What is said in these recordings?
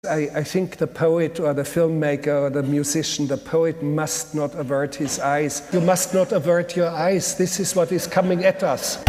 I think the poet or the filmmaker or the musician, the poet must not avert his eyes. You must not avert your eyes. This is what is coming at us.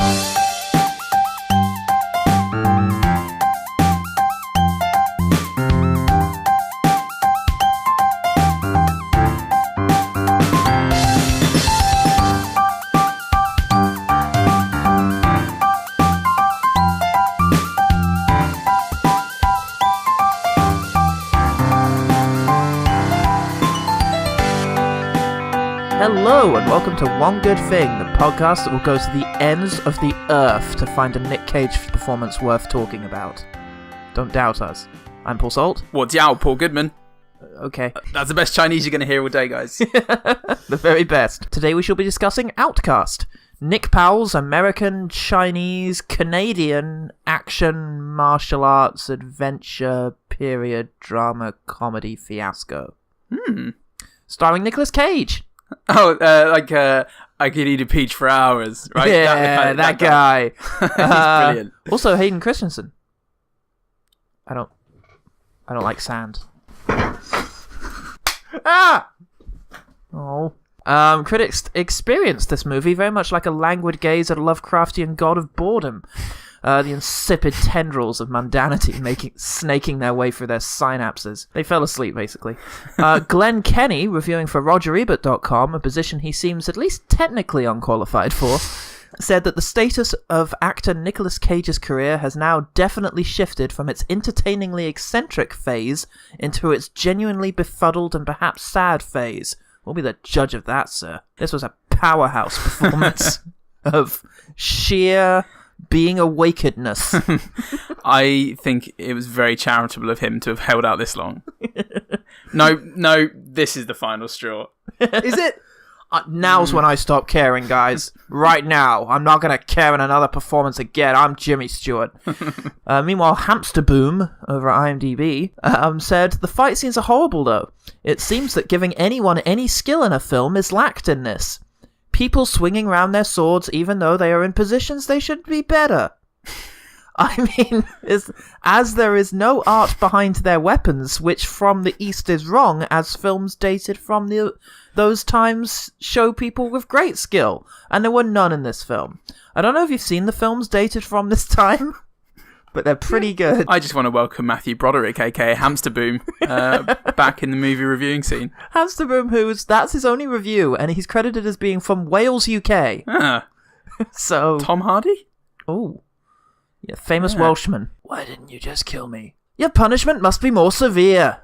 Hello and welcome to One Good Thing, the podcast that will go to the ends of the earth to find a Nick Cage performance worth talking about. Don't doubt us. I'm Paul Salt. What's Yao, Paul Goodman? Okay. That's the best Chinese you're going to hear all day, guys. The very best. Today we shall be discussing Outcast, Nick Powell's American, Chinese, Canadian action, martial arts, adventure, period, drama, comedy fiasco. Starring Nicolas Cage. Oh, I could eat a peach for hours, right? Yeah, that guy. He's brilliant. Also, Hayden Christensen. I don't like sand. Oh. Critics experienced this movie very much like a languid gaze at a Lovecraftian god of boredom. The insipid tendrils of mundanity snaking their way through their synapses. They fell asleep, basically. Glenn Kenny, reviewing for RogerEbert.com, a position he seems at least technically unqualified for, said that the status of actor Nicolas Cage's career has now definitely shifted from its entertainingly eccentric phase into its genuinely befuddled and perhaps sad phase. We'll be the judge of that, sir. This was a powerhouse performance of sheer being awakenedness. I think it was very charitable of him to have held out this long. No, this is the final straw. Is it? Now's when I stop caring, guys. Right now. I'm not going to care in another performance again. I'm Jimmy Stewart. Meanwhile, Hamster Boom, over at IMDb, said, the fight scenes are horrible, though. It seems that giving anyone any skill in a film is lacked in this. People swinging around their swords even though they are in positions they should be better. I mean, as there is no art behind their weapons, which from the East is wrong, as films dated from those times show people with great skill, and there were none in this film. I don't know if you've seen the films dated from this time, but they're pretty good. I just want to welcome Matthew Broderick, aka Hamster Boom, back in the movie reviewing scene. Hamster Boom, that's his only review, and he's credited as being from Wales, UK. So Tom Hardy? Oh. Yeah, famous Welshman. Why didn't you just kill me? Your punishment must be more severe.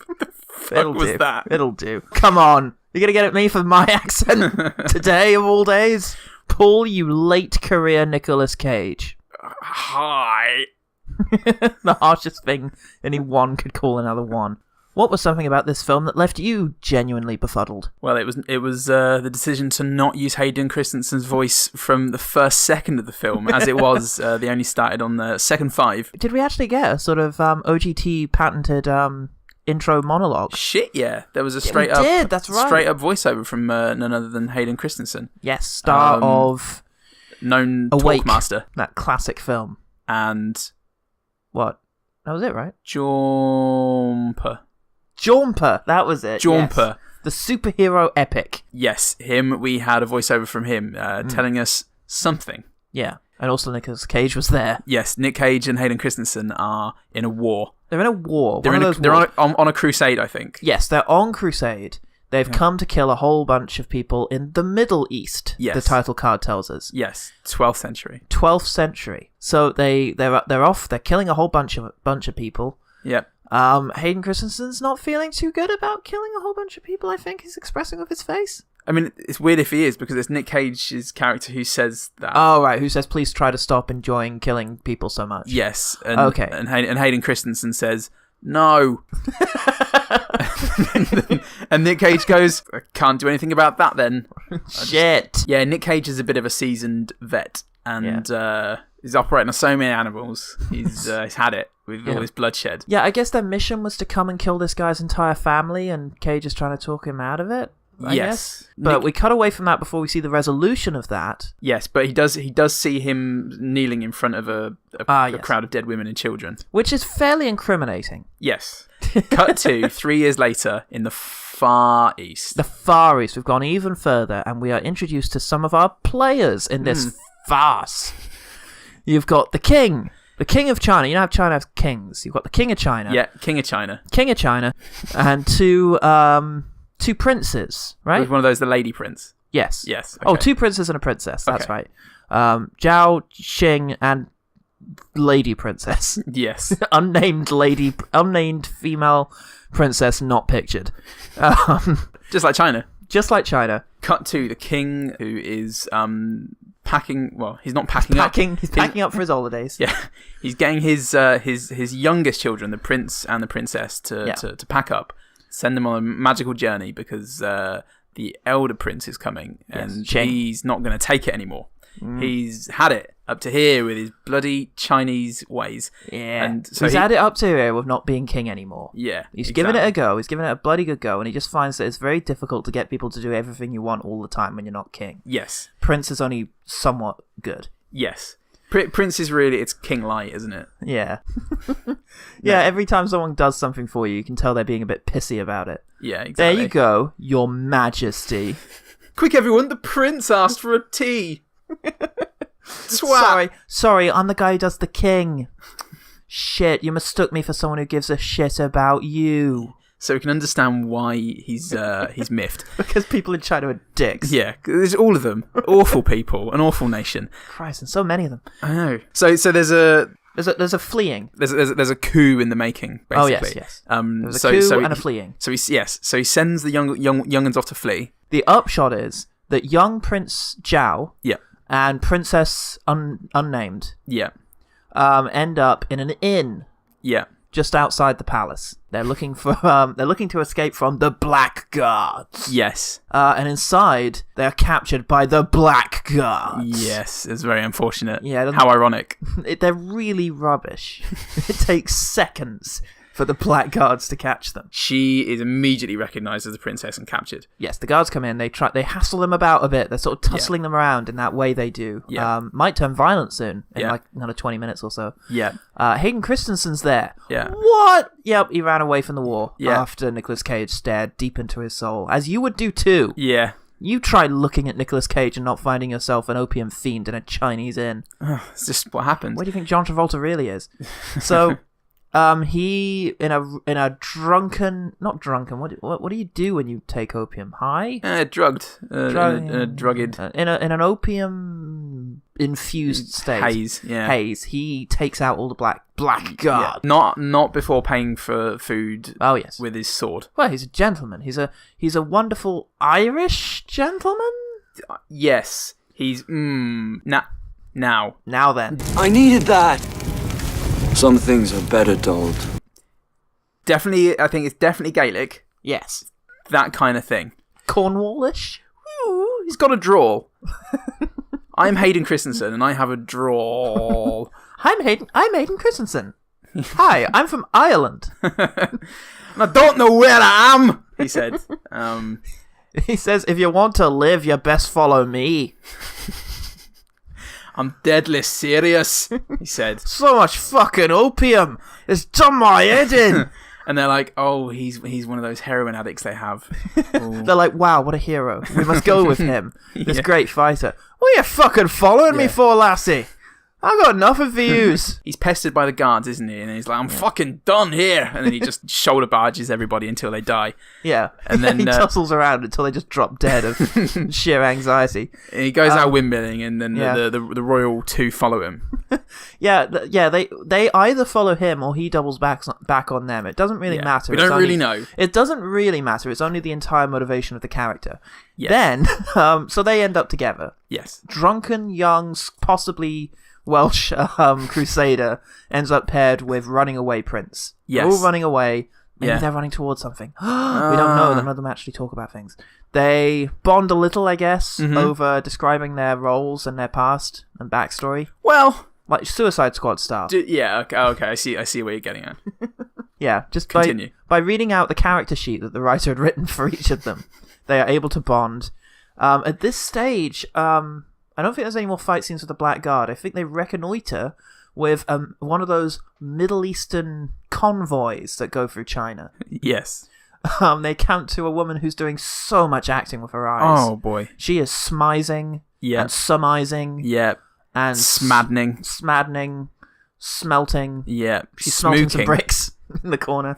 What the fuck was that? It'll do. Come on. You're going to get at me for my accent today of all days? Paul, you late career Nicolas Cage. Hi. The harshest thing anyone could call another one. What was something about this film that left you genuinely befuddled? Well, it was the decision to not use Hayden Christensen's voice from the first second of the film, as it was. They only started on the second 5. Did we actually get a sort of OGT patented intro monologue? Shit, yeah. There was a straight up voiceover from none other than Hayden Christensen. Yes, star of known Awake, Talkmaster, that classic film. And what? That was it, right? Jumper, that was it. Jumper. Yes. The superhero epic. Yes, him. We had a voiceover from him telling us something. Yeah, and also Nicolas Cage was there. Yes, Nick Cage and Hayden Christensen are in a war. They're in a war. They're on a crusade, I think. Yes, they're on crusade. They've come to kill a whole bunch of people in the Middle East. Yes. The title card tells us. Yes, 12th century. 12th century. So they're off. They're killing a whole bunch of people. Yep. Hayden Christensen's not feeling too good about killing a whole bunch of people, I think he's expressing with his face. I mean, it's weird if he is, because it's Nick Cage's character who says that. Oh, right, who says, please try to stop enjoying killing people so much. Yes. Okay. And Hayden Christensen says, no. And Nick Cage goes, I can't do anything about that then. Shit. Yeah, Nick Cage is a bit of a seasoned vet, and he's operating on so many animals. He's had it with all this bloodshed. Yeah, I guess their mission was to come and kill this guy's entire family, and Cage is trying to talk him out of it. I guess. But we cut away from that before we see the resolution of that. Yes, but he does see him kneeling in front of a crowd of dead women and children. Which is fairly incriminating. Yes. Cut to 3 years later in the Far East. The Far East. We've gone even further, and we are introduced to some of our players in this farce. You've got the king. The king of China. You know how China has kings. You've got the king of China. Yeah, king of China. King of China. And two princes, right? Was one of those the lady prince? Yes. Yes. Okay. Oh, 2 princes and a princess. That's right. Zhao, Xing, and lady princess. Yes. unnamed female princess not pictured. Just like China. Just like China. Cut to the king who is packing. Well, he's not packing up. He's packing up for his holidays. Yeah, he's getting his youngest children, the prince and the princess, to pack up, send them on a magical journey because the elder prince is coming and he's not going to take it anymore. He's had it up to here with his bloody Chinese ways. Yeah, and so he's had it up to here with not being king anymore. Yeah, he's given it a go. He's given it a bloody good go, and he just finds that it's very difficult to get people to do everything you want all the time when you're not king. Yes, Prince is only somewhat good. Yes. Prince is really, it's king light, isn't it? Yeah. Yeah, every time someone does something for you, you can tell they're being a bit pissy about it. Yeah, exactly. There you go, your majesty. Quick, everyone, the prince asked for a tea. Sorry, I'm the guy who does the king. Shit, you mistook me for someone who gives a shit about you. So we can understand why he's miffed. Because people in China are dicks. Yeah, there's all of them. Awful people, an awful nation. Christ, and so many of them. I know. So there's a fleeing. There's a coup in the making, basically. Oh yes. There's a coup and a fleeing. So he sends the young'uns off to flee. The upshot is that young Prince Zhao and Princess Unnamed end up in an inn. Yeah. Just outside the palace. They're looking to escape from the Black Guards. Yes. And inside, they're captured by the Black Guards. Yes, it's very unfortunate. Yeah. How ironic. They're really rubbish. It takes seconds for the Black Guards to catch them. She is immediately recognised as a princess and captured. Yes, the guards come in, they hassle them about a bit, they're sort of tussling them around in that way they do. Yeah. Might turn violent soon, in like another 20 minutes or so. Yeah. Hayden Christensen's there. Yeah. What? Yep, he ran away from the war after Nicolas Cage stared deep into his soul, as you would do too. Yeah. You tried looking at Nicolas Cage and not finding yourself an opium fiend in a Chinese inn. It's just what happens. Where do you think John Travolta really is? So... he in a drunken, not drunken. What do you do when you take opium? High? Drugged. Drugged. In an opium infused state. Haze. Yeah. Haze. He takes out all the black guard. Yeah. Not before paying for food. Oh yes. With his sword. Well, he's a gentleman. He's a wonderful Irish gentleman. Yes. He's now then. I needed that. Some things are better told. Definitely, I think it's definitely Gaelic. Yes. That kind of thing. Cornwallish? Ooh, he's got a drawl. I'm Hayden Christensen, and I have a drawl. I'm Hayden Christensen. Hi, I'm from Ireland. And I don't know where I am, he said. He says, if you want to live, you best follow me. I'm deadly serious, he said. So much fucking opium. It's done my head in. And they're like, oh, he's one of those heroin addicts they have. They're like, wow, what a hero. We must go with him. This great fighter. What are you fucking following me for, lassie? I've got nothing for yous. He's pestered by the guards, isn't he? And he's like, I'm fucking done here. And then he just shoulder barges everybody until they die. Yeah. And then he tussles around until they just drop dead of sheer anxiety. And he goes out windmilling, and then the Royal Two follow him. They either follow him or he doubles back on them. It doesn't really matter. We don't really know. It doesn't really matter. It's only the entire motivation of the character. Yes. Then, so they end up together. Yes. Drunken, young, possibly Welsh crusader ends up paired with running away prince. Yes. They're all running away. Maybe they're running towards something. We don't know. None of them actually talk about things. They bond a little, I guess, over describing their roles and their past and backstory. Well, like Suicide Squad style. Okay. I see where you're getting at. Yeah, just continue by reading out the character sheet that the writer had written for each of them. They are able to bond. At this stage, I don't think there's any more fight scenes with the Black Guard. I think they reconnoiter with one of those Middle Eastern convoys that go through China. Yes. They count to a woman who's doing so much acting with her eyes. Oh, boy. She is smizing and sumizing. Yeah. And smaddening, smelting. Yeah. She's smelting some bricks in the corner.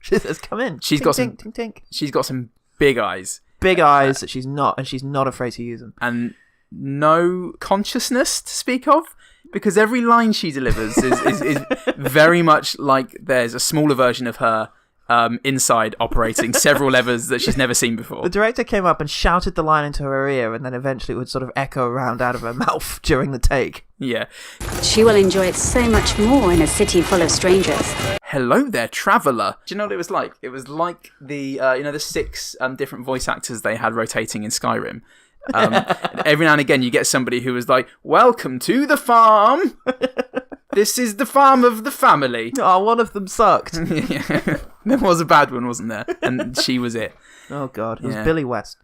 She says, come in. She's tink, got tink, tink, tink. She's got some big eyes. Big eyes that she's not afraid to use them. And no consciousness to speak of, because every line she delivers is very much like there's a smaller version of her inside operating several levers that she's never seen before. The director came up and shouted the line into her ear, and then eventually it would sort of echo around out of her mouth during the take. Yeah. She will enjoy it so much more in a city full of strangers. Hello there, traveller. Do you know what it was like? It was like the the 6 different voice actors they had rotating in Skyrim. Every now and again you get somebody who was like, welcome to the farm. This is the farm of the family. Oh, one of them sucked. Yeah. There was a bad one, wasn't there? And she was it. Oh, God. It was Billy West.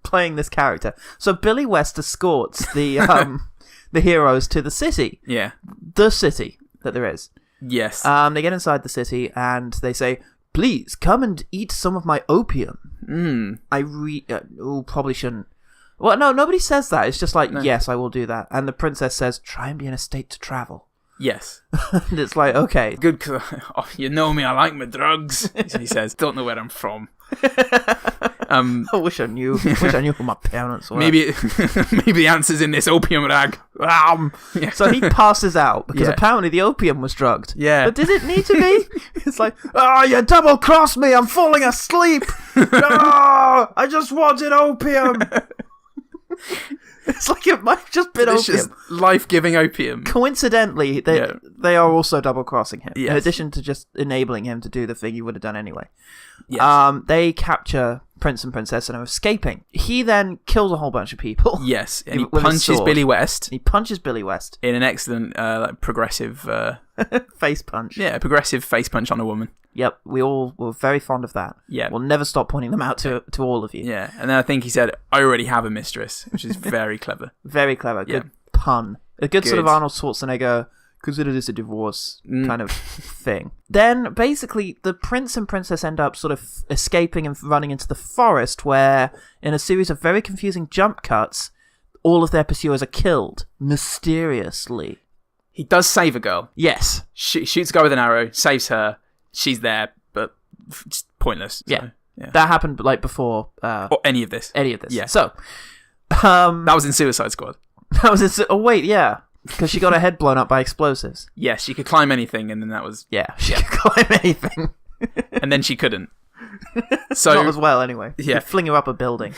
Playing this character. So Billy West escorts the heroes to the city. Yeah. The city that there is. Yes. They get inside the city and they say, please, come and eat some of my opium. Probably shouldn't. Well, no, nobody says that. It's just like, yes, I will do that. And the princess says, try and be in a state to travel. Yes. And it's like, okay. Good, cause, you know me, I like my drugs, he says. Don't know where I'm from. I wish I knew who my parents were. Maybe the answer's in this opium rag. Yeah. So he passes out because apparently the opium was drugged. Yeah. But did it need to be? It's like, you double-crossed me, I'm falling asleep. I just wanted opium. It's like it might have just been opium. Life-giving opium. Coincidentally, they are also double-crossing him. Yes. In addition to just enabling him to do the thing he would have done anyway. Yes. They capture Prince and Princess and are escaping. He then kills a whole bunch of people. Yes, and he punches Billy West. He punches Billy West. In an excellent progressive... face punch. Yeah, a progressive face punch on a woman. Yep, we all were very fond of that. Yeah. We'll never stop pointing them out to all of you. Yeah, and then I think he said, I already have a mistress, which is very clever. Very clever. Good pun. A good sort of Arnold Schwarzenegger, consider this a divorce kind of thing. Then, basically, the prince and princess end up sort of escaping and running into the forest where, in a series of very confusing jump cuts, all of their pursuers are killed, mysteriously. He does save a girl. Yes. Shoots a girl with an arrow, saves her. She's there, but just pointless. So, yeah. That happened like before... or any of this. Yeah. So... that was in Suicide Squad. That was in... Oh, wait, yeah. Because she got her head blown up by explosives. Yes, she could climb anything, and then that was... Yeah, she could climb anything. And then she couldn't. So not as well, anyway. Yeah. Fling her up a building.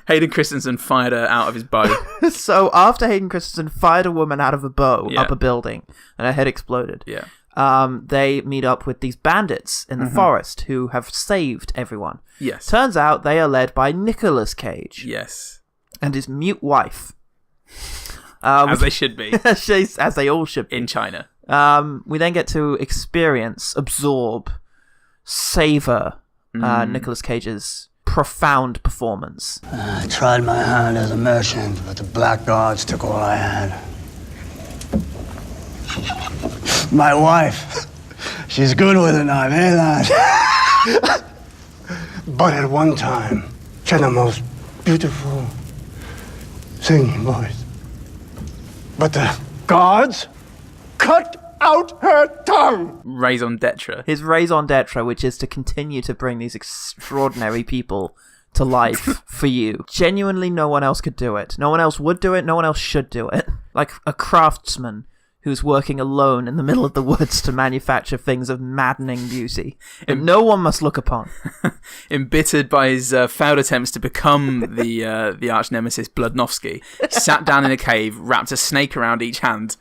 Hayden Christensen fired her out of his bow. So after Hayden Christensen fired a woman out of a bow up a building, and her head exploded, they meet up with these bandits in the forest who have saved everyone. Yes. Turns out they are led by Nicolas Cage. Yes. And his mute wife. As they should be. As they all should be. In China. We then get to experience, absorb, savor Nicolas Cage's profound performance. I tried my hand as a merchant, but the blackguards took all I had. My wife, she's good with a knife, eh, lad? But at one time, she had the most beautiful singing voice. But the guards cut out her tongue. Raison d'etre. His raison d'etre, which is to continue to bring these extraordinary people to life for you. Genuinely, no one else could do it. No one else would do it. No one else should do it. Like a craftsman who's working alone in the middle of the woods to manufacture things of maddening beauty that no one must look upon. Embittered by his failed attempts to become the arch nemesis Bludnovsky, he sat down in a cave, wrapped a snake around each hand,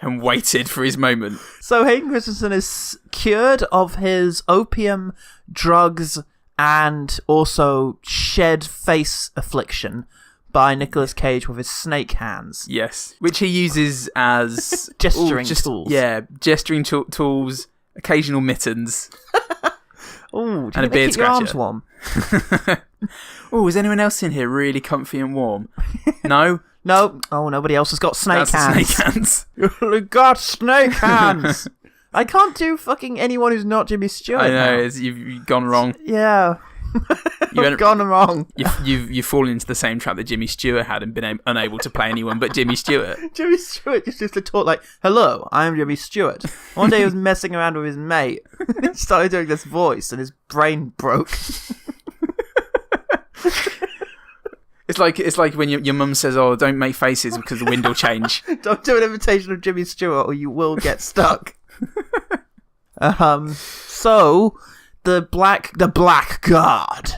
and waited for his moment. So Hayden Christensen is cured of his opium, drugs, and also shed face affliction by Nicolas Cage with his snake hands. Yes. Which he uses as... gesturing tools. Yeah, gesturing tools, occasional mittens. Ooh, and a beard keep your arms scratcher. warm? Oh, is anyone else in here really comfy and warm? No? No. Oh, nobody else has got snake hands. Snake hands. You've got snake hands. I can't do fucking anyone who's not Jimmy Stewart. I know, now. you've gone wrong. Yeah. You've gone wrong. You've fallen into the same trap that Jimmy Stewart had and been unable to play anyone but Jimmy Stewart. Jimmy Stewart just used to talk like, "Hello, I am Jimmy Stewart." One day he was messing around with his mate. He started doing this voice and his brain broke. It's like when your mum says, "Oh, don't make faces because the wind will change." Don't do an imitation of Jimmy Stewart or you will get stuck. So the Black Guard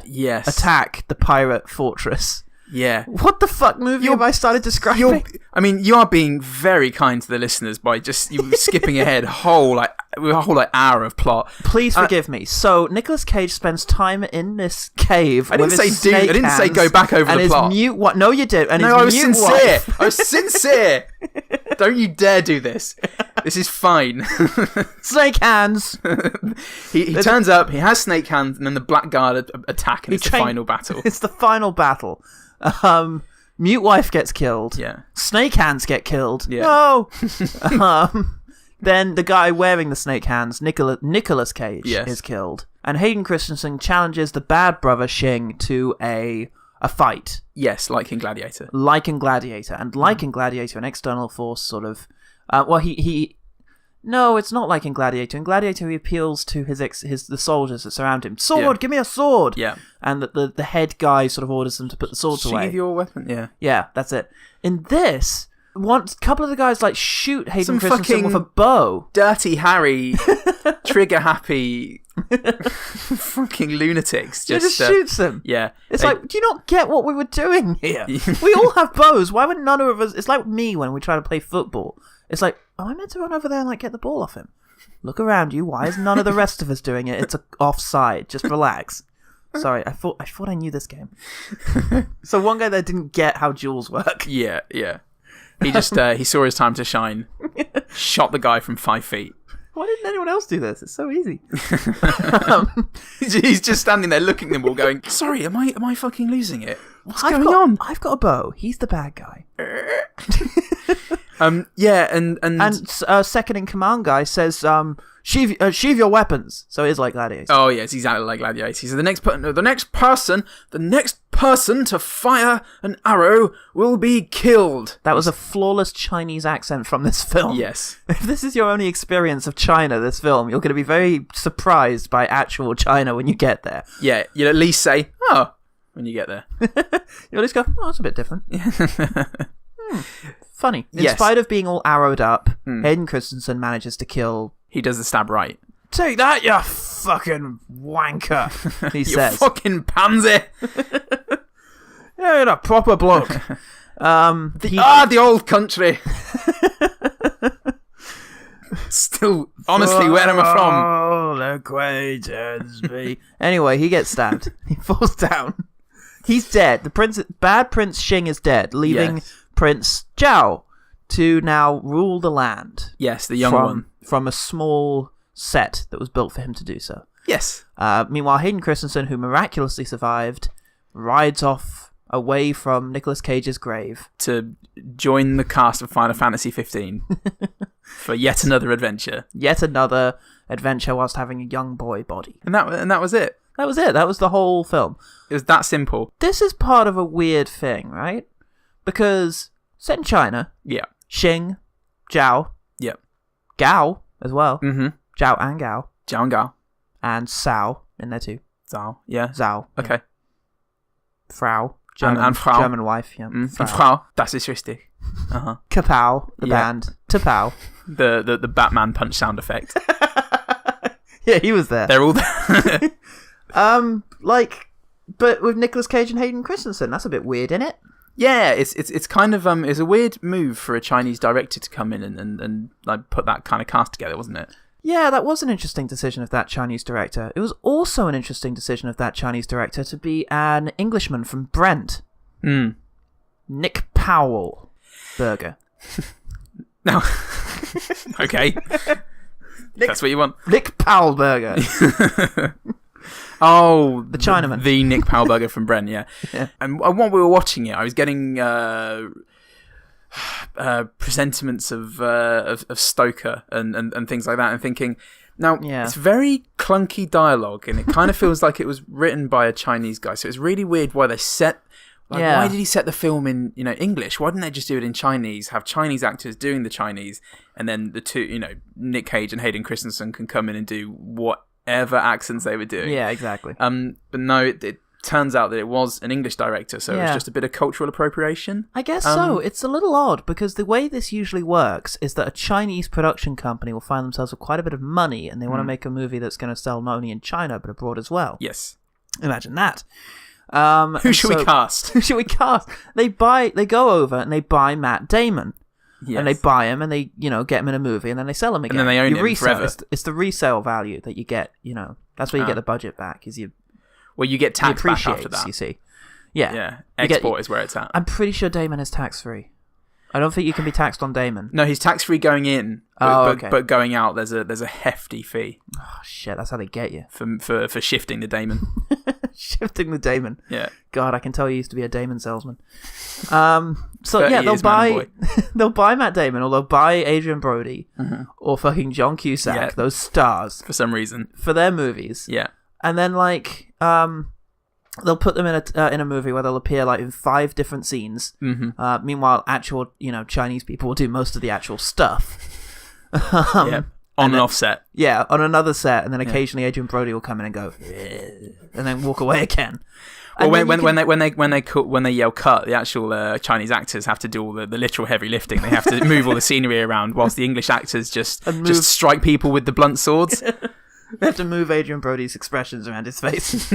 attack the pirate fortress. Yeah. What the fuck movie have I started describing? You are being very kind to the listeners by just skipping ahead a whole hour of plot. Please forgive me. So Nicolas Cage spends time in this cave. I didn't say go back over the plot. What? No, you did. And no, I was sincere. Wife. I was sincere. Don't you dare do this. This is fine. Snake hands. He turns up. He has snake hands, and then the Black Guard attack, and it's the final battle. It's the final battle. Mute wife gets killed. Yeah. Snake hands get killed. Yeah. No. Then the guy wearing the snake hands, Nicolas Cage, is killed, and Hayden Christensen challenges the bad brother Shing to a fight. Yes, like in Gladiator. And like in Gladiator, an external force sort of. No, it's not like in Gladiator. In Gladiator, he appeals to the soldiers that surround him. Sword, give me a sword. Yeah. And the head guy sort of orders them to put the swords away. Sheathe your weapon. Yeah. Yeah, that's it. In this, a couple of the guys like shoot Hayden Christensen with a bow. Dirty Harry, trigger happy, fucking lunatics. Just shoots them. Yeah. It's like, do you not get what we were doing here? We all have bows. Why would none of us? It's like me when we try to play football. It's like, am I meant to run over there and like get the ball off him? Look around you. Why is none of the rest of us doing it? It's offside. Just relax. Sorry, I thought I knew this game. So one guy there didn't get how duels work. Yeah. He just he saw his time to shine. Shot the guy from 5 feet. Why didn't anyone else do this? It's so easy. He's just standing there looking at them all going, sorry, am I fucking losing it? What's going on? I've got a bow. He's the bad guy. And second in command guy says, sheathe your weapons. So it is like Gladiator. Oh yes, exactly like Gladiator. So the next person to fire an arrow will be killed. That was a flawless Chinese accent from this film. Yes. If this is your only experience of China, this film, you're going to be very surprised by actual China when you get there. Yeah, you'll at least say, oh, when you get there. You'll at least go, oh, it's a bit different. Funny. In spite of being all arrowed up, Hayden Christensen manages to kill... He does the stab right. Take that, you fucking wanker, he says. You fucking pansy. Yeah, you're a proper bloke. The old country. Still, honestly, where am I from? Oh, acquaintance me. Anyway, he gets stabbed. He falls down. He's dead. Bad Prince Shing is dead, leaving Prince Zhao to now rule the land. Yes, the young one. From a small set that was built for him to do so. Yes. Meanwhile, Hayden Christensen, who miraculously survived, rides off away from Nicolas Cage's grave to join the cast of Final Fantasy 15 for yet another adventure. Yet another adventure whilst having a young boy body. And that was it. That was it. That was the whole film. It was that simple. This is part of a weird thing, right? Because set in China. Yeah. Shing, Zhao. Yeah. Gao as well. Mm-hmm. Zhao and Gao. Zhao and Gao. And Cao in there too. Zhao. Yeah. Zhao. Okay. Yeah. Frau. German, and Frau. German wife. Yeah. And Frau. Das ist richtig. Uh-huh. Kapow, the band. Tapow. The Batman punch sound effect. Yeah, he was there. They're all there. But with Nicolas Cage and Hayden Christensen, that's a bit weird, isn't it? Yeah, it's kind of it's a weird move for a Chinese director to come in and like put that kind of cast together, wasn't it? Yeah, that was an interesting decision of that Chinese director. It was also an interesting decision of that Chinese director to be an Englishman from Brent. Nick Powell burger. No. Okay. That's what you want. Nick Powell burger. Oh, the Chinaman. The Nick Powell from Bren, yeah. And while we were watching it, I was getting presentiments of Stoker and things like that, and thinking, now, it's very clunky dialogue, and it kind of feels like it was written by a Chinese guy, so it's really weird why they set... why did he set the film in English? Why didn't they just do it in Chinese, have Chinese actors doing the Chinese, and then the two, Nick Cage and Hayden Christensen can come in and do whatever accents they were doing. Yeah, exactly. But no, it turns out that it was an English director, so it was just a bit of cultural appropriation. I guess so. It's a little odd, because the way this usually works is that a Chinese production company will find themselves with quite a bit of money, and they want to make a movie that's going to sell not only in China, but abroad as well. Yes. Imagine that. Who should we cast? Who should we cast? They go over and they buy Matt Damon. Yes. And they buy him and they, get him in a movie, and then they sell him again. And then they own him forever. It's the resale value that you get, that's where you get the budget back, you get tax back after that. You see. Yeah. Yeah. Export is where it's at. I'm pretty sure Damon is tax-free. I don't think you can be taxed on Damon. No, he's tax-free going in, but going out, there's a hefty fee. Oh, shit, that's how they get you. For shifting the Damon. Shifting the Damon. Yeah. God, I can tell you used to be a Damon salesman. They'll buy Matt Damon, or they'll buy Adrian Brody, or fucking John Cusack, those stars. For some reason. For their movies. Yeah. And then, they'll put them in a movie where they'll appear in 5 different scenes. Mm-hmm. Meanwhile, actual Chinese people will do most of the actual stuff. On an offset. Yeah, on another set, and then occasionally Adrian Brody will come in and go, and then walk away again. Well, when they yell cut, the actual Chinese actors have to do all the literal heavy lifting. They have to move all the scenery around, whilst the English actors just strike people with the blunt swords. They have to move Adrian Brody's expressions around his face.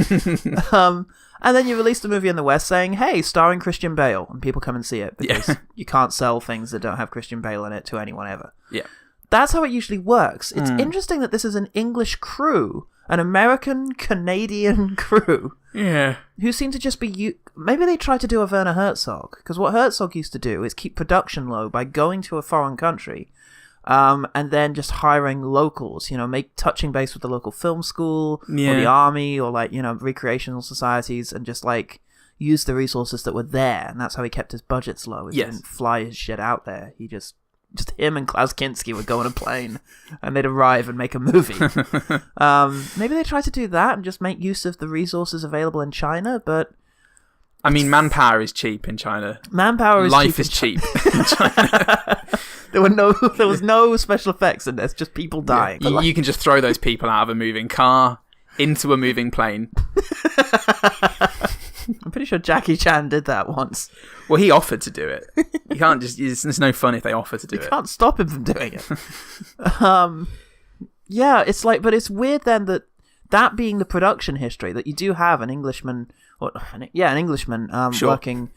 And then you release the movie in the West saying, hey, starring Christian Bale, and people come and see it, because you can't sell things that don't have Christian Bale in it to anyone ever. Yeah. That's how it usually works. It's interesting that this is an English crew, an American-Canadian crew. Yeah. Who seem to just be... Maybe they tried to do a Werner Herzog, because what Herzog used to do is keep production low by going to a foreign country, and then just hiring locals, touching base with the local film school, or the army, or recreational societies, and just use the resources that were there, and that's how he kept his budgets low. He didn't fly his shit out there. He just him and Klaus Kinski would go on a plane, and they'd arrive and make a movie. Maybe they tried to do that and just make use of the resources available in China, but... I mean, manpower is cheap in China. Life is cheap in China. There was no special effects in this, just people dying. Yeah. You can just throw those people out of a moving car into a moving plane. I'm pretty sure Jackie Chan did that once. Well, he offered to do it. You can't just... It's no fun if they offer to do it. You can't stop him from doing it. It's but it's weird then that being the production history, that you do have an Englishman... an Englishman working...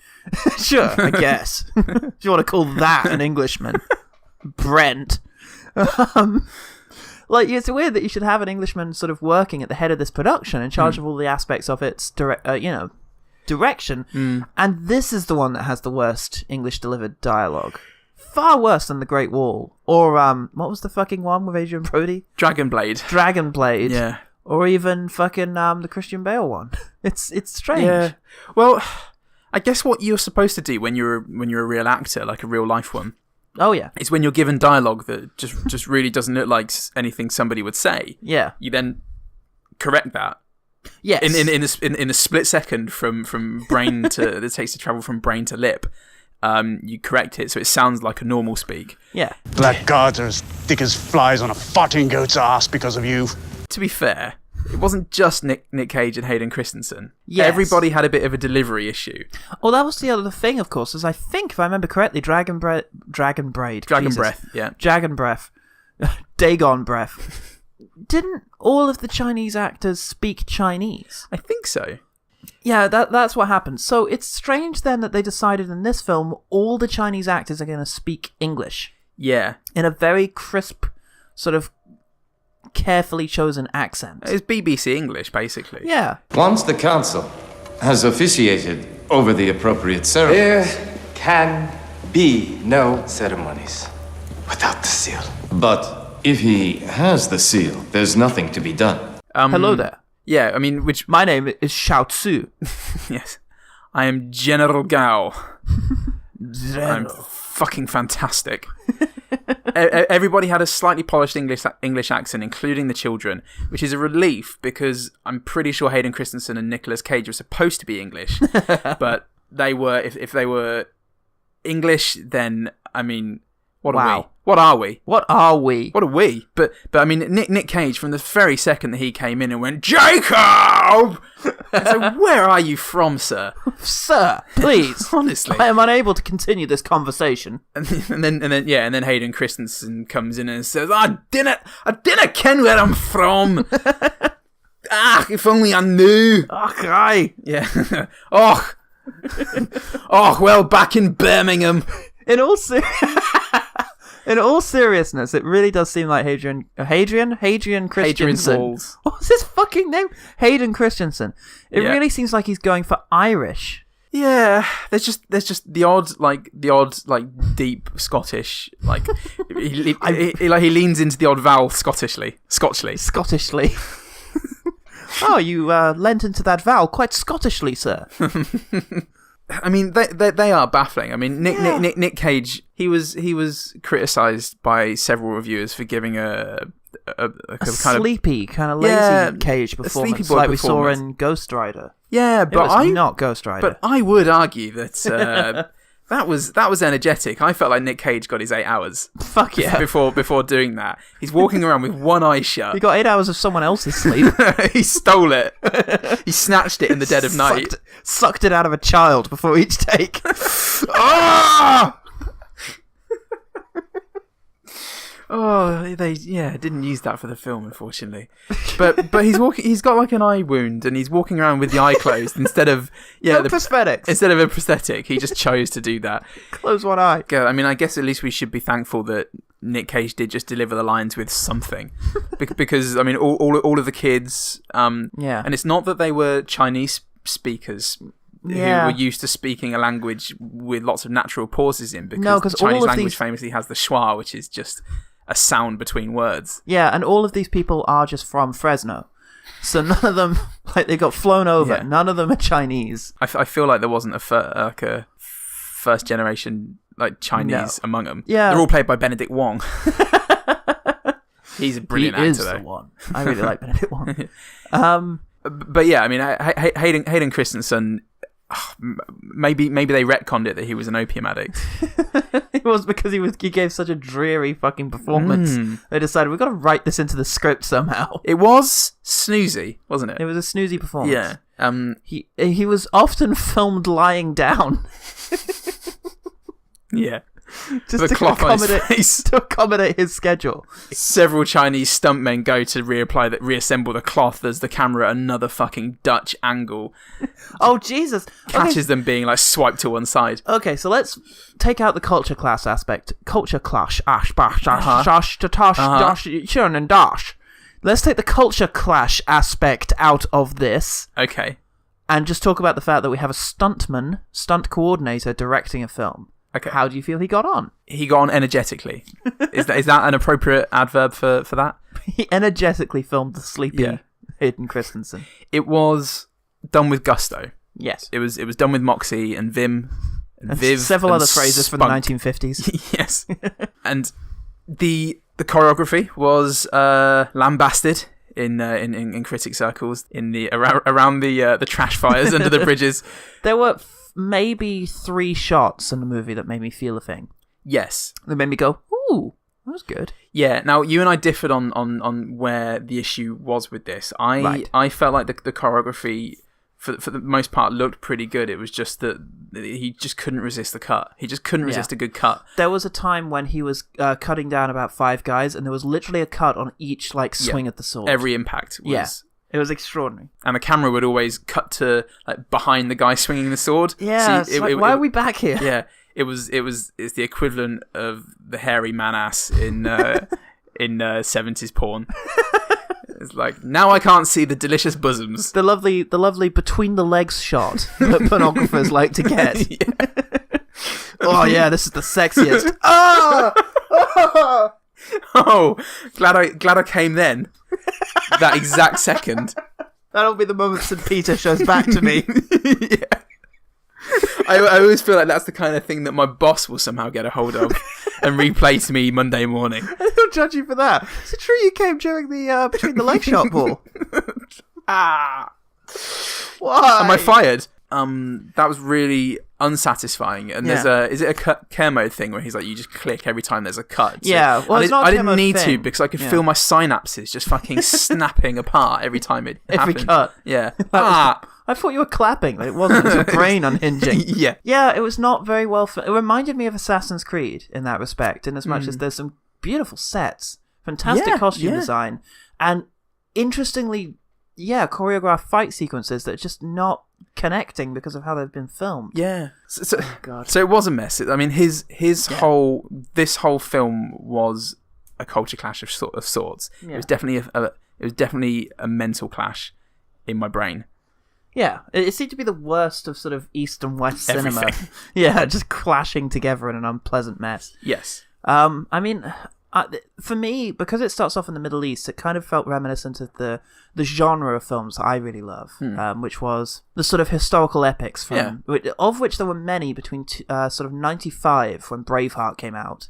Sure, I guess. If you want to call that an Englishman. Brent. It's weird that you should have an Englishman sort of working at the head of this production, in charge of all the aspects of its direction. And this is the one that has the worst English delivered dialogue. Far worse than The Great Wall, or what was the fucking one with Adrian Brody? Dragon Blade. Yeah. Or even fucking the Christian Bale one. It's strange. Yeah. Well, I guess what you're supposed to do when you're a real actor, like a real life one. Oh yeah. Is when you're given dialogue that just really doesn't look like anything somebody would say. Yeah. You then correct that. Yes. In a split second from brain to it takes to travel from brain to lip. You correct it so it sounds like a normal speak. Yeah. Black guards are as thick as flies on a farting goat's ass because of you. To be fair, it wasn't just Nick Cage and Hayden Christensen. Yes. Everybody had a bit of a delivery issue. Well, that was the other thing, of course, is I think, if I remember correctly, Dragon Breath, yeah. Dragon Breath. Dagon Breath. Didn't all of the Chinese actors speak Chinese? I think so. Yeah, that's what happened. So it's strange then that they decided in this film all the Chinese actors are going to speak English. Yeah. In a very crisp, sort of carefully chosen accent. It's BBC English, basically. Yeah. Once the council has officiated over the appropriate ceremonies, there can be no ceremonies without the seal. But if he has the seal, there's nothing to be done. Hello there. Yeah, I mean, which... My name is Shao Tzu. Yes. I am General Gao. I'm fucking fantastic. Everybody had a slightly polished English accent, including the children, which is a relief because I'm pretty sure Hayden Christensen and Nicolas Cage were supposed to be English, but they were. If they were English, then I mean, what are we? What are we? What are we? What are we? But I mean, Nick Cage, from the very second that he came in and went, Jacob! So where are you from, sir? Sir, please. Honestly. I am unable to continue this conversation. And then Hayden Christensen comes in and says, I didn't ken where I'm from. If only I knew. Okay. Yeah. Oh, well, back in Birmingham. In all seriousness, it really does seem like Hadrian Christensen. Walls. What's his fucking name? Hayden Christensen. It really seems like he's going for Irish. Yeah, there's just the odd deep Scottish he leans into the odd vowel Scotchly. Oh, you lent into that vowel quite Scottishly, sir. I mean, they are baffling. I mean, Nick Cage, he was criticised by several reviewers for giving a sleepy, kind of lazy Cage performance, like we saw in Ghost Rider. Yeah, but not Ghost Rider. But I would argue that that was energetic. I felt like Nick Cage got his 8 hours. Fuck yeah! Before doing that, he's walking around with one eye shut. He got 8 hours of someone else's sleep. He stole it. He snatched it in the dead of night. Sucked it out of a child before each take. Ah! Oh, they didn't use that for the film, unfortunately. But he's got like an eye wound and he's walking around with the eye closed instead of prosthetics. Instead of a prosthetic, he just chose to do that. Close one eye. I mean, I guess at least we should be thankful that Nick Cage did just deliver the lines with something, because I mean, all of the kids, and it's not that they were Chinese speakers. Who were used to speaking a language with lots of natural pauses in, because the Chinese language famously has the schwa, which is just a sound between words. Yeah, and all of these people are just from Fresno. So none of them, they got flown over. Yeah. None of them are Chinese. I feel like there wasn't a first generation Chinese among them. Yeah. They're all played by Benedict Wong. He's a brilliant actor, though. He is the one. I really like Benedict Wong. But yeah, I mean, Hayden Christensen... Maybe they retconned it that he was an opium addict. It was because he gave such a dreary fucking performance. They decided we've got to write this into the script somehow. It was snoozy, wasn't it? It was a snoozy performance. Yeah. He was often filmed lying down. Yeah. Just to accommodate his schedule. Several Chinese stuntmen go to reassemble the cloth as the camera at another fucking Dutch angle. Oh, Jesus. Catches them being swiped to one side. Okay, so let's take out the culture clash aspect. Culture clash. Let's take the culture clash aspect out of this. Okay. And just talk about the fact that we have a stunt coordinator directing a film. Okay. How do you feel he got on? He got on energetically. Is that an appropriate adverb for that? He energetically filmed the sleepy Hayden Christensen. It was done with gusto. Yes. It was done with moxie and vim and viv. Several and other phrases from the 1950s. Yes. And the choreography was lambasted in critic circles around the trash fires under the bridges. There were maybe 3 shots in the movie that made me feel a thing. Yes. That made me go, ooh, that was good. Yeah, now you and I differed on where the issue was with this. I felt like the choreography, for the most part, looked pretty good. It was just that he just couldn't resist the cut. He just couldn't resist a good cut. There was a time when he was cutting down about 5 guys, and there was literally a cut on each swing at the sword. Every impact was... Yeah. It was extraordinary. And the camera would always cut to behind the guy swinging the sword. Yeah, why are we back here? Yeah, it's the equivalent of the hairy man ass in 70s porn. It's now I can't see the delicious bosoms. The lovely between the legs shot that pornographers like to get. Yeah. Oh yeah, this is the sexiest. Oh, glad I came then. That exact second. That'll be the moment St. Peter shows back to me. Yeah. I always feel like that's the kind of thing that my boss will somehow get a hold of and replay to me Monday morning. And he'll judge you for that. Is it true you came during the between the leg shot ball? Why? Am I fired? That was really unsatisfying. And there's is it a care mode thing where he's like, you just click every time there's a cut? So yeah, well, it's not I a didn't need thing. to because I could feel my synapses just fucking snapping apart every time it every happened. cut. Yeah. I thought you were clapping. It wasn't. It was your brain unhinging. Yeah. Yeah, it was not very well. It reminded me of Assassin's Creed in that respect, in as much as there's some beautiful sets, fantastic costume design, and interestingly, choreographed fight sequences that are just not connecting because of how they've been filmed. Yeah. So it was a mess. I mean, this whole film was a culture clash of sorts. Yeah. It was definitely a mental clash in my brain. Yeah, it seemed to be the worst of sort of East and West cinema. Yeah, just clashing together in an unpleasant mess. Yes. I mean, for me, because it starts off in the Middle East, it kind of felt reminiscent of the genre of films that I really love, which was the sort of historical epics, of which there were many between sort of 95, when Braveheart came out,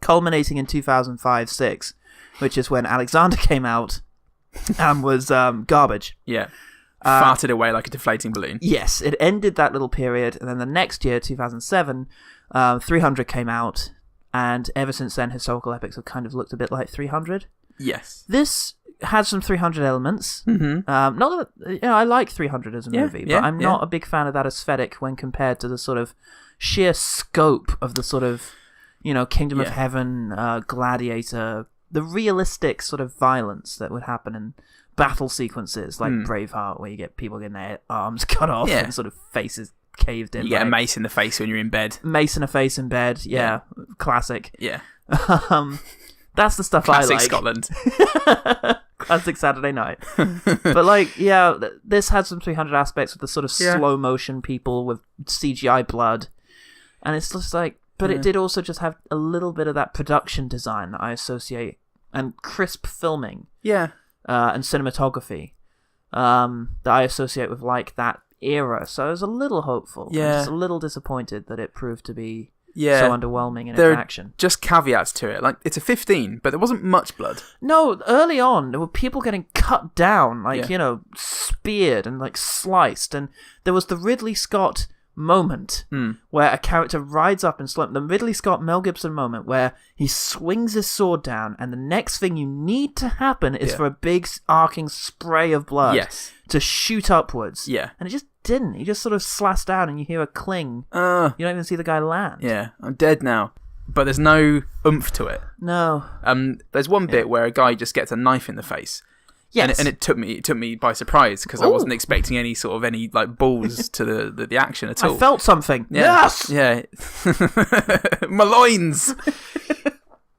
culminating in 2005-06, which is when Alexander came out and was garbage. Yeah. Farted away like a deflating balloon. Yes, it ended that little period, and then the next year, 2007, 300 came out, and ever since then, historical epics have kind of looked a bit like 300. Yes. This has some 300 elements. Mm-hmm. Not that, I like 300 as a movie, but I'm not a big fan of that aesthetic when compared to the sort of sheer scope of the sort of, Kingdom of Heaven, Gladiator, the realistic sort of violence that would happen in battle sequences like Braveheart, where you get people getting their arms cut off and sort of faces caved in. You get a mace in the face when you're in bed. Mace in a face in bed, classic. Yeah. That's the stuff Classic I like. Scotland. Classic Saturday night. But this had some 300 aspects with the sort of slow motion people with CGI blood, and it's just like, but it did also just have a little bit of that production design that I associate, and crisp filming. Yeah. And cinematography that I associate with that era. So I was a little hopeful. Yeah. I'm just a little disappointed that it proved to be so underwhelming in its action. Just caveats to it. Like, it's a 15, but there wasn't much blood. No, early on, there were people getting cut down, speared and sliced. And there was the Ridley Scott moment where a character rides up and the Ridley Scott Mel Gibson moment where he swings his sword down, and the next thing you need to happen is for a big arcing spray of blood to shoot upwards. Yeah. And it just didn't. He just sort of slashed down, and you hear a cling. You don't even see the guy land. Yeah, I'm dead now. But there's no oomph to it. No. There's one bit where a guy just gets a knife in the face. Yes. And it took me by surprise because I wasn't expecting any balls to the action at all. I felt something. Yeah. Yes. Yeah. My loins.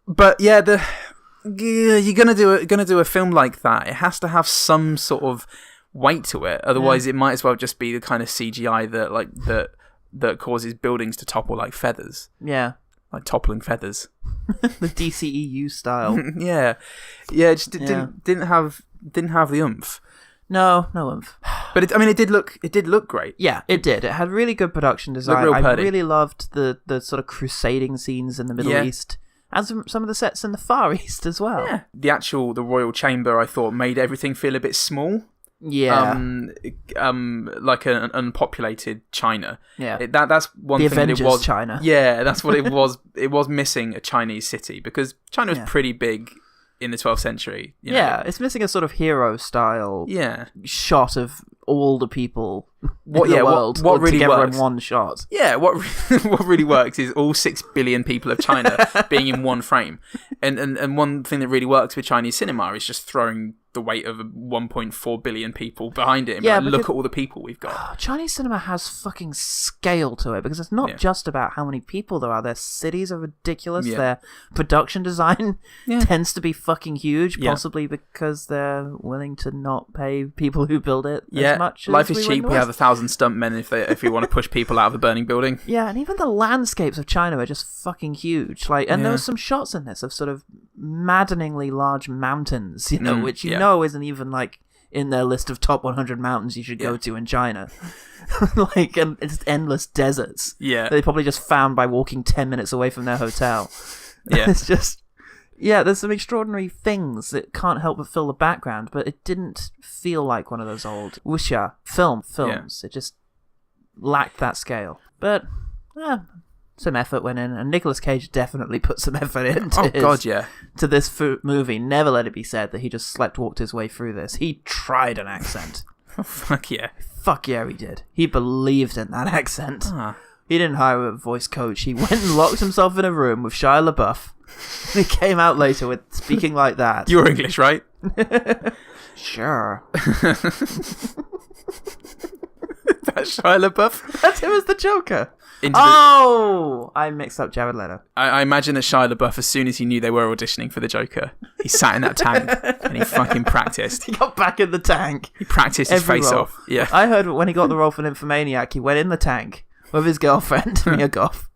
But you're gonna do a film like that. It has to have some sort of weight to it. Otherwise, it might as well just be the kind of CGI that causes buildings to topple like feathers. Yeah. Like toppling feathers. The DCEU style. Yeah. It just didn't have the oomph. No oomph. But it did look great. Yeah, it did. It had really good production design. I really loved the sort of crusading scenes in the Middle East, and some of the sets in the Far East as well. Yeah. The royal chamber, I thought, made everything feel a bit small. Yeah. Like an unpopulated China. Yeah. That's one thing Avengers that it was. China. Yeah, that's what it was. It was missing a Chinese city because China was pretty big in the 12th century. It's missing a sort of hero style shot of all the people in the world what really together works in one shot. Yeah, what really works is all 6 billion people of China being in one frame. And one thing that really works with Chinese cinema is just throwing the weight of 1.4 billion people behind it and look at all the people we've got. Chinese cinema has fucking scale to it because it's not just about how many people there are. Their cities are ridiculous. Their production design tends to be fucking huge, possibly because they're willing to not pay people who build it as much. Life is cheap. We have 1,000 stuntmen if we want to push people out of a burning building. Yeah, and even the landscapes of China are just fucking huge. And there were some shots in this of sort of maddeningly large mountains, which know isn't even in their list of top 100 mountains you should go to in China. Like, and it's endless deserts. Yeah. They probably just found by walking 10 minutes away from their hotel. Yeah. It's just... Yeah, there's some extraordinary things that can't help but fill the background, but it didn't feel like one of those old wuxia films. Yeah. It just lacked that scale. But, some effort went in, and Nicolas Cage definitely put some effort into to this movie. Never let it be said that he just sleptwalked his way through this. He tried an accent. Fuck yeah. Fuck yeah, he did. He believed in that accent. He didn't hire a voice coach. He went and locked himself in a room with Shia LaBeouf. And he came out later with speaking like that. You're English, right? Sure. That's Shia LaBeouf? That's him as the Joker. I mixed up Jared Leto. I imagine that Shia LaBeouf, as soon as he knew they were auditioning for the Joker, he sat in that tank and he fucking practiced. He got back in the tank. He practiced his face off. Yeah. I heard when he got the role for Nymphomaniac, he went in the tank with his girlfriend, Mia Goth.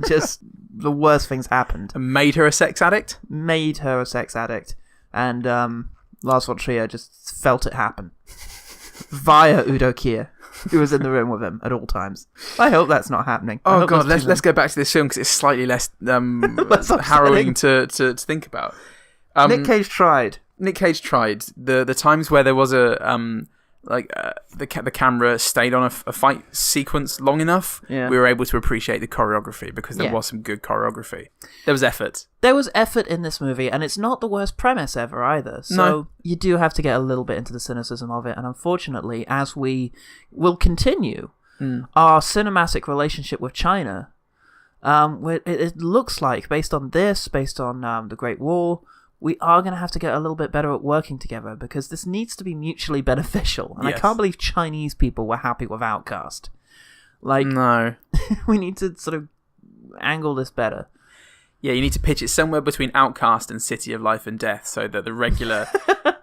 Just the worst things happened. And made her a sex addict? Made her a sex addict. And Lars von Trier just felt it happen. Via Udo Kier, who was in the room with him at all times. I hope that's not happening. Oh god, let's go back to this film because it's slightly less harrowing to think about. Nick Cage tried. The times where there was the camera stayed on a fight sequence long enough, we were able to appreciate the choreography because there was some good choreography. There was effort. There was effort in this movie, and it's not the worst premise ever either. So you do have to get a little bit into the cynicism of it, and unfortunately, as we will continue our cinematic relationship with China, it looks like, based on the Great Wall, we are going to have to get a little bit better at working together because this needs to be mutually beneficial. And I can't believe Chinese people were happy with Outcast. No. We need to sort of angle this better. Yeah, you need to pitch it somewhere between Outcast and City of Life and Death so that the regular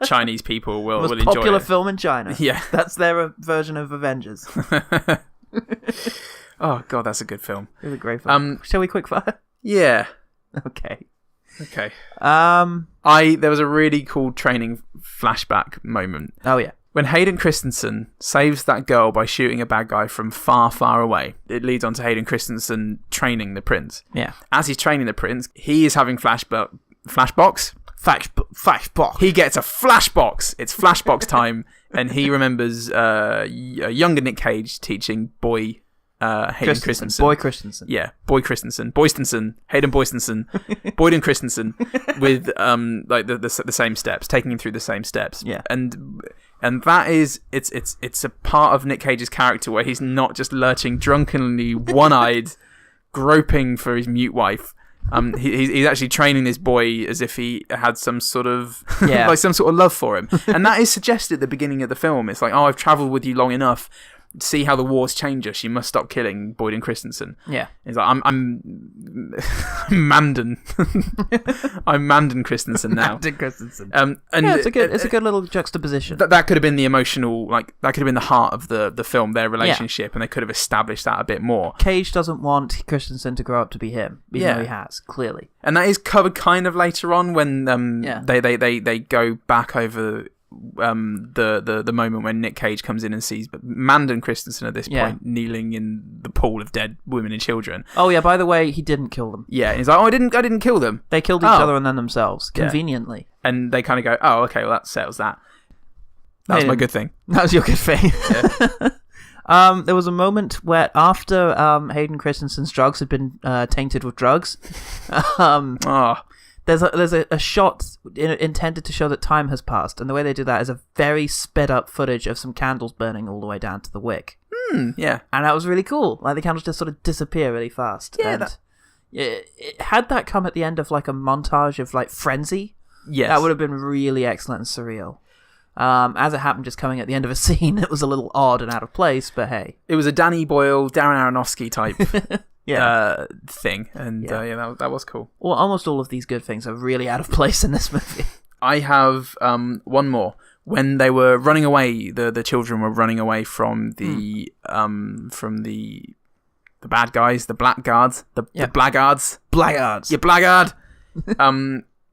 Chinese people will enjoy it. Most popular film in China. Yeah. That's their version of Avengers. Oh, God, that's a good film. It was a great film. Shall we quickfire? Yeah. Okay. There was a really cool training flashback moment. Oh yeah. When Hayden Christensen saves that girl by shooting a bad guy from far, far away, it leads on to Hayden Christensen training the prince. Yeah. As he's training the prince, he is having flashbox. Flashbox. He gets a flashbox. It's flashbox time, and he remembers a younger Nick Cage teaching Hayden Christensen. Boy Christensen. Yeah, Boy Christensen. Hayden Boystensen. Boyden Christensen with the same steps, taking him through the same steps. Yeah. And that is it's a part of Nick Cage's character where he's not just lurching drunkenly, one-eyed, groping for his mute wife. He's actually training this boy as if he had some sort of some sort of love for him. And that is suggested at the beginning of the film. It's like, oh, I've travelled with you long enough. See how the wars change us. You must stop killing Boyden Christensen. Yeah, he's like, I'm Mandan. I'm Mandan Christensen now. Mandan Christensen. And it's a good little juxtaposition. That could have been the emotional, that could have been the heart of the film, their relationship, and they could have established that a bit more. Cage doesn't want Christensen to grow up to be him, even though he has, clearly. And that is covered kind of later on when they go back over the moment when Nick Cage comes in and sees Mandan Christensen at this point kneeling in the pool of dead women and children. Oh yeah, by the way, he didn't kill them. Yeah, and he's like, oh, I didn't kill them. They killed each other and then themselves, conveniently. And they kind of go, oh, okay, well that settles that. That was my good thing. That was your good thing. Yeah. There was a moment where after Hayden Christensen's drugs had been tainted with drugs, there's a shot intended to show that time has passed, and the way they do that is a very sped up footage of some candles burning all the way down to the wick. Yeah, and that was really cool. Like the candles just sort of disappear really fast. Yeah, it had that come at the end of like a montage of like frenzy. Yes, that would have been really excellent and surreal. As it happened, just coming at the end of a scene, it was a little odd and out of place. But hey, it was a Danny Boyle, Darren Aronofsky type. Thing, and that was cool. Well, almost all of these good things are really out of place in this movie. I have one more. When they were running away, the children were running away from the bad guys, the blackguards, the blackguards. Blackguards. You blackguard.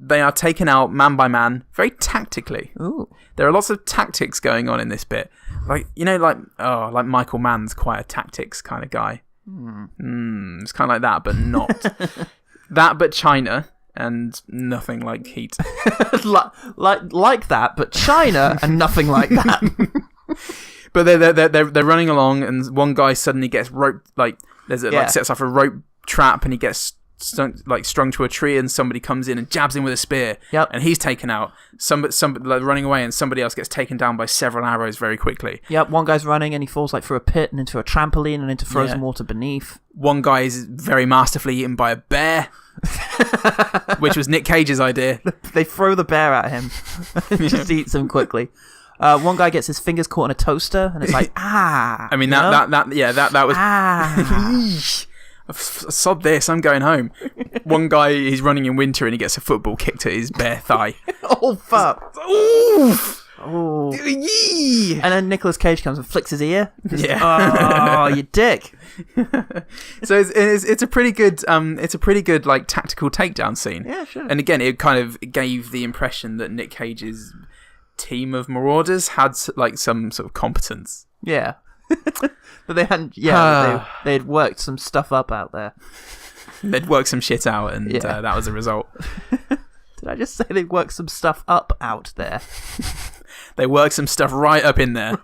they are taken out man by man very tactically. Ooh. There are lots of tactics going on in this bit. Like, like Michael Mann's quite a tactics kind of guy. It's kind of like that, but not. That, but China, and nothing like Heat. like that, but China, and nothing like that. But they're running along, and one guy suddenly gets roped. Like sets off a rope trap, and he gets strung to a tree, and somebody comes in and jabs him with a spear. Yep. And he's taken out. Somebody running away, and somebody else gets taken down by several arrows very quickly. Yep. One guy's running, and he falls through a pit and into a trampoline and into frozen water beneath. One guy is very masterfully eaten by a bear. Which was Nick Cage's idea. They throw the bear at him and just eats him quickly. One guy gets his fingers caught in a toaster, and it's like, I mean, that was... Sod this, I'm going home. One guy, he's running in winter, and he gets a football kicked at his bare thigh. Oh, fuck. Oof. Oh. And then Nicolas Cage comes and flicks his ear. Yeah. Oh, you dick. So it's a pretty good like tactical takedown scene. Yeah, sure. And again, it kind of gave the impression that Nick Cage's team of marauders had like some sort of competence. Yeah. But they hadn't. Yeah, they had worked some stuff up out there. They'd worked some shit out, and that was the result. Did I just say they worked some stuff up out there? They worked some stuff right up in there.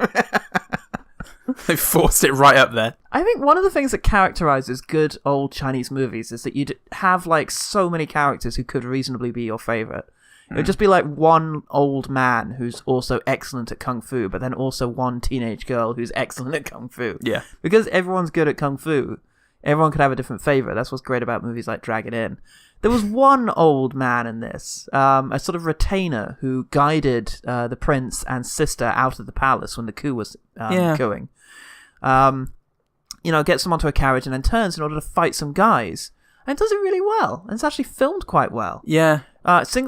They forced it right up there. I think one of the things that characterizes good old Chinese movies is that you'd have like so many characters who could reasonably be your favorite. It would just be like one old man who's also excellent at kung fu, but then also one teenage girl who's excellent at kung fu. Yeah. Because everyone's good at kung fu, everyone could have a different favorite. That's what's great about movies like Drag It In. There was one old man in this, a sort of retainer who guided the prince and sister out of the palace when the coup was cooing. Gets them onto a carriage and then turns in order to fight some guys. And does it really well. And it's actually filmed quite well. Yeah.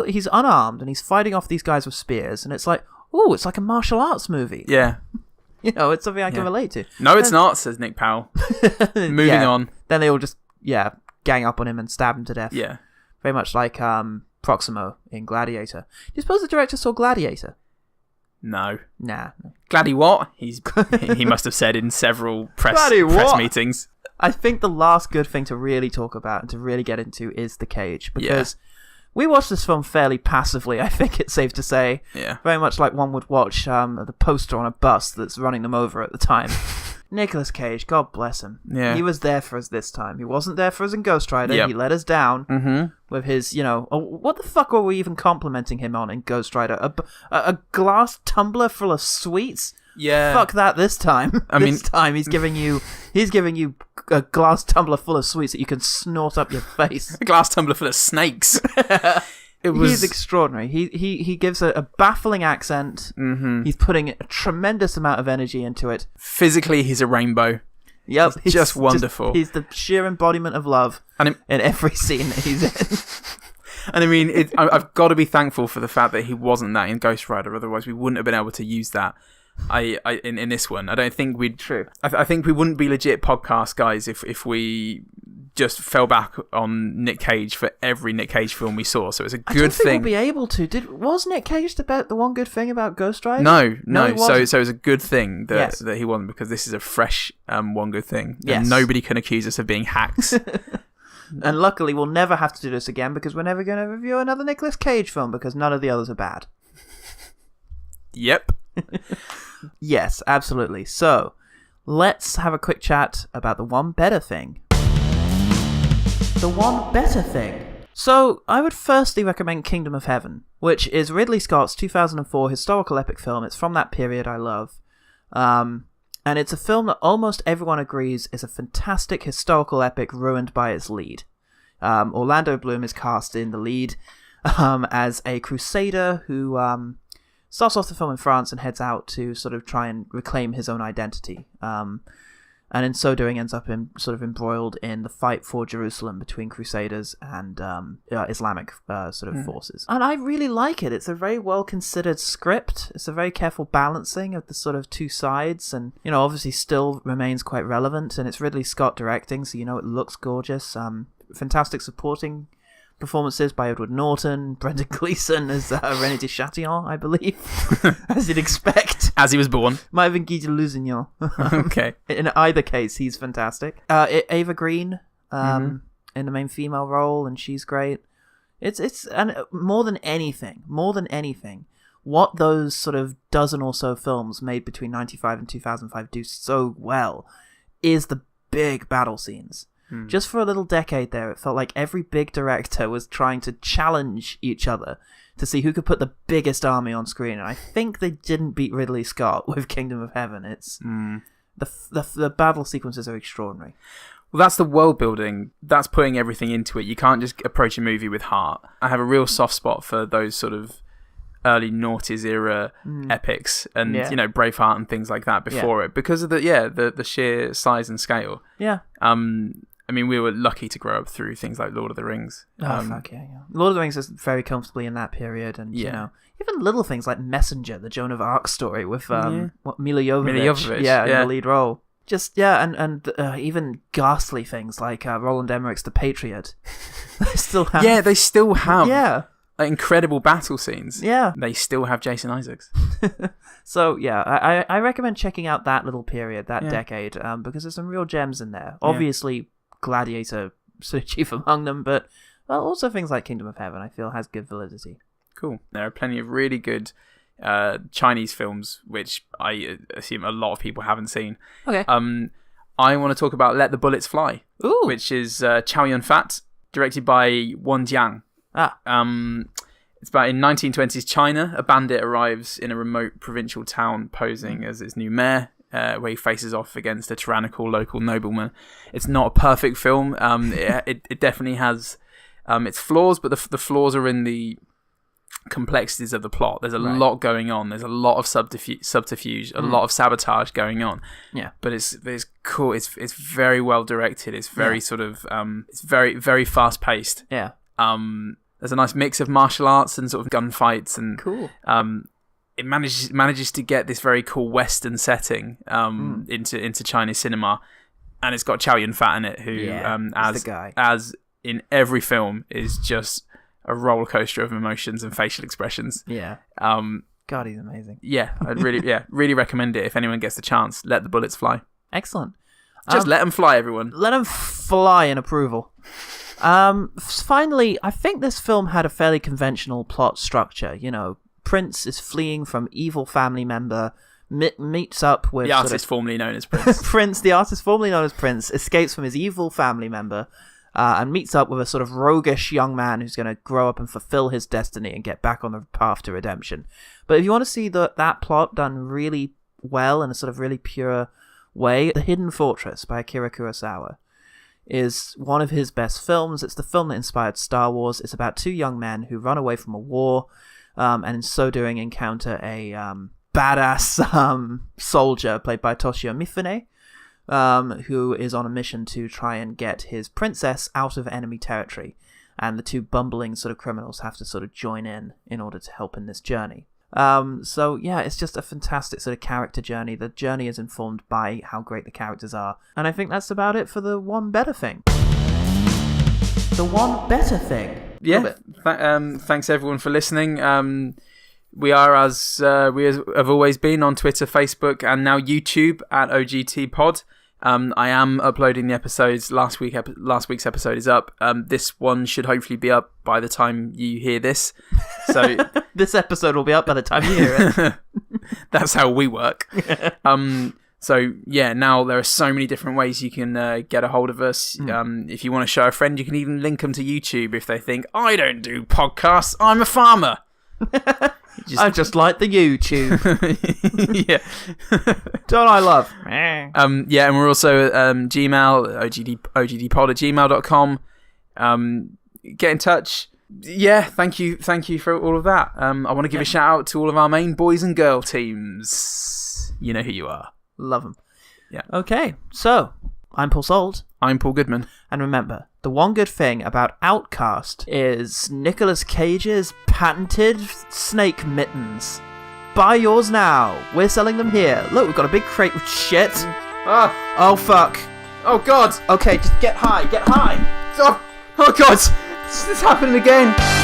He's unarmed and he's fighting off these guys with spears, and it's like, oh, it's like a martial arts movie. Yeah. It's something I can relate to. No, it's not, says Nick Powell. Moving on. Then they all just, gang up on him and stab him to death. Yeah. Very much like Proximo in Gladiator. Do you suppose the director saw Gladiator? No. Nah. Gladi what? He must have said in several press meetings. I think the last good thing to really talk about and to really get into is the cage, because we watched this film fairly passively, I think it's safe to say. Yeah. Very much like one would watch the poster on a bus that's running them over at the time. Nicolas Cage, God bless him. Yeah. He was there for us this time. He wasn't there for us in Ghost Rider. Yep. He let us down with his, what the fuck were we even complimenting him on in Ghost Rider? A glass tumbler full of sweets? Yeah. Fuck that this time. This time he's giving you a glass tumbler full of sweets that you can snort up your face. A glass tumbler full of snakes. He's extraordinary. He gives a baffling accent. Mm-hmm. He's putting a tremendous amount of energy into it. Physically, he's a rainbow. Yep. He's just wonderful. He's the sheer embodiment of love in every scene that he's in. And I mean, I've got to be thankful for the fact that he wasn't that in Ghost Rider. Otherwise, we wouldn't have been able to use that. In this one, I don't think we'd. True. I think we wouldn't be legit podcast guys if we just fell back on Nick Cage for every Nick Cage film we saw. So it's a good thing. I don't think we'll be able to. Was Nick Cage the one good thing about Ghost Rider? No. So it's a good thing that he wasn't, because this is a fresh one good thing. Yes. And nobody can accuse us of being hacks. And luckily, we'll never have to do this again, because we're never going to review another Nicolas Cage film, because none of the others are bad. Yep. Yes, absolutely. So, let's have a quick chat about the one better thing. The one better thing. So, I would firstly recommend Kingdom of Heaven, which is Ridley Scott's 2004 historical epic film. It's from that period I love. And it's a film that almost everyone agrees is a fantastic historical epic ruined by its lead. Orlando Bloom is cast in the lead as a crusader who starts off the film in France and heads out to sort of try and reclaim his own identity. And in so doing ends up embroiled in the fight for Jerusalem between Crusaders and Islamic forces. And I really like it. It's a very well-considered script. It's a very careful balancing of the sort of two sides, and, obviously still remains quite relevant, and it's Ridley Scott directing, so it looks gorgeous. Fantastic supporting performances by Edward Norton, Brendan Gleeson as René de Chatillon, I believe, as you'd expect. As he was born. Might have been Guy de Lusignan. Okay. In either case, he's fantastic. Ava Green in the main female role, and she's great. It's and more than anything, what those sort of dozen or so films made between 95 and 2005 do so well is the big battle scenes. Just for a little decade there, it felt like every big director was trying to challenge each other to see who could put the biggest army on screen. And I think they didn't beat Ridley Scott with Kingdom of Heaven. It's the battle sequences are extraordinary. Well, that's the world building. That's putting everything into it. You can't just approach a movie with heart. I have a real soft spot for those sort of early noughties era epics and Braveheart and things like that before it, because of the sheer size and scale. I mean, we were lucky to grow up through things like Lord of the Rings. Lord of the Rings is very comfortably in that period, and even little things like Messenger, the Joan of Arc story with Mila Jovovich in the lead role. And even ghastly things like Roland Emmerich's The Patriot. They still have incredible battle scenes. They still have Jason Isaacs. So I recommend checking out that little period, that decade, because there's some real gems in there. Obviously, Gladiator sort of chief among them, but also things like Kingdom of Heaven I feel has good validity. Cool. There are plenty of really good Chinese films which I assume a lot of people haven't seen. Okay. I want to talk about Let the Bullets Fly, which is Chow Yun-fat, directed by Won Jiang. It's about in 1920s China, a bandit arrives in a remote provincial town posing as its new mayor, where he faces off against a tyrannical local nobleman. It's not a perfect film. It definitely has its flaws, but the flaws are in the complexities of the plot. There's a lot going on. There's a lot of subterfuge, a lot of sabotage going on. Yeah, but it's cool. It's very well directed. It's very sort of it's very very fast paced. Yeah. There's a nice mix of martial arts and sort of gunfights, and cool. It manages to get this very cool Western setting into Chinese cinema, and it's got Chow Yun-fat in it, who as in every film is just a roller coaster of emotions and facial expressions. Yeah. God, he's amazing. Yeah, I'd really recommend it if anyone gets the chance. Let the Bullets Fly. Excellent. Just let them fly, everyone. Let them fly in approval. Finally, I think this film had a fairly conventional plot structure. Prince is fleeing from evil family member, meets up with... The artist formerly known as Prince. The artist formerly known as Prince, escapes from his evil family member and meets up with a sort of roguish young man who's going to grow up and fulfill his destiny and get back on the path to redemption. But if you want to see that plot done really well in a sort of really pure way, The Hidden Fortress by Akira Kurosawa is one of his best films. It's the film that inspired Star Wars. It's about two young men who run away from a war, and in so doing encounter a badass soldier played by Toshio Mifune, who is on a mission to try and get his princess out of enemy territory, and the two bumbling sort of criminals have to sort of join in order to help in this journey. It's just a fantastic sort of character journey. The journey is informed by how great the characters are. And I think that's about it for the one better thing. The one better thing. Yeah. Thanks everyone for listening. We are, as we have always been, on Twitter, Facebook, and now YouTube at OGT Pod. I am uploading the episodes. Last week's episode is up. This one should hopefully be up by the time you hear this. So this episode will be up by the time you hear it. That's how we work. So yeah, now there are so many different ways you can get a hold of us. If you want to show a friend, you can even link them to YouTube if they think, I don't do podcasts, I'm a farmer. I just like the YouTube. Yeah. Don't I love? And we're also at Gmail, ogdpod@gmail.com. Get in touch. Yeah, thank you for all of that. I want to give a shout out to all of our main boys and girl teams. You know who you are. Love them. Yeah. Okay, so I'm Paul Salt. I'm Paul Goodman. And remember, the one good thing about Outcast is Nicolas Cage's patented snake mittens. Buy yours now. We're selling them here. Look, we've got a big crate with shit. Oh fuck. Oh god. Okay, just get high. Oh god. This is happening again.